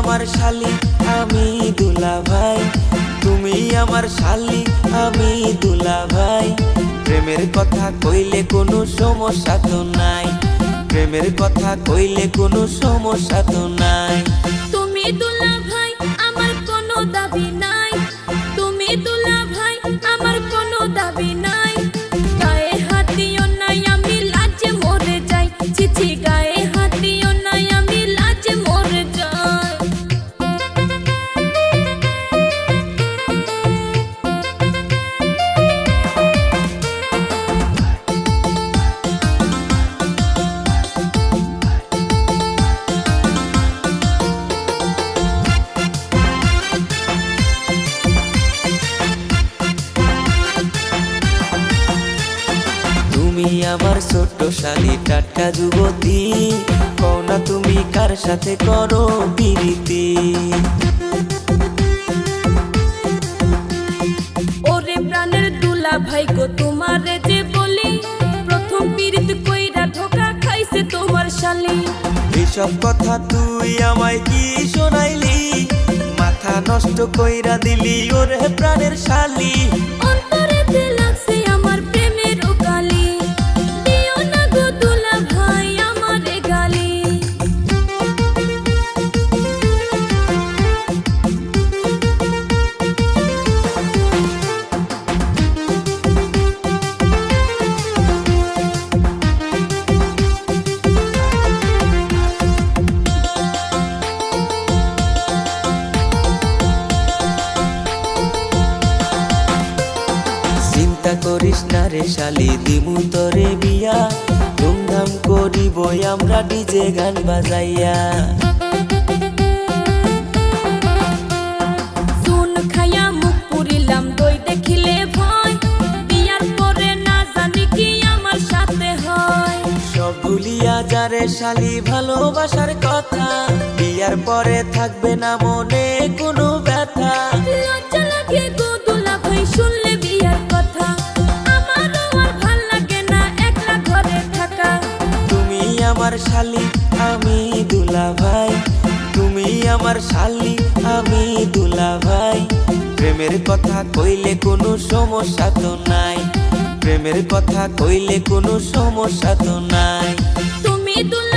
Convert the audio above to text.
আমার শালি আমি দুলাভাই, তুমি আমার শালি আমি দুলাভাই। প্রেমের কথা কইলে কোনো সমস্যা তো নাই, প্রেমের কথা কইলে কোনো সমস্যা তো নাই। তুমি দুলাভাই আমার কোনো দাবি নাই, তুমি দুলাভাই আমার কোনো দাবি নাই। গায়ে হাত দিও নাই আমি লাজে মরে যাই, চিচি গায়ে হাত দিও নাই আমি লাজে মরে যাই। তুমি আমার ছোট্ট শালি টাটকা যুবতী, কও না তুমি কার সাথে করো প্রীতি। ওরে প্রাণের দুলাভাই গো তোমারে যে বলি, প্রথম পীড়িত কইরা ধোকা খাইছে তোমার শালি। এসব কথা তুই আমায় কি শোনাইলি, মাথা নষ্ট কইরা দিলি ওরে প্রাণের শালি। অন্তরেতে লাগছে আমার প্রেমের কালি, দিও না গো দুলাভাই আমারে গালি। চিন্তা করিস না রে শালি, দিমু তোরে বিয়া, ধুমধাম করিব আমরা ডিজে গান বাজাইয়া। চুন খাইয়া মুখ পুরিলাম দই দেখিলে ভয়, বিয়ার পরে না জানি কি আমার সাথে হয়। সব ভুলিয়া যারে শালি ভালোবাসার কথা, বিয়ার পরে থাকবে না মনে কোনো ব্যথা। লজ্জা লাগে গো দুলাভাই শুনলে বিয়ার কথা, আমারও আর ভাল লাগে না একলা ঘরে থাকা। তুমি আমার শালি আমি দুলাভাই, তুমি আমার শালি আমি দুলাভাই। প্রেমের কথা কইলে কোনো সমস্যা তো নাই, প্রেমের কথা কইলে কোনো সমস্যা তো নাই। তুমি দুলাভাই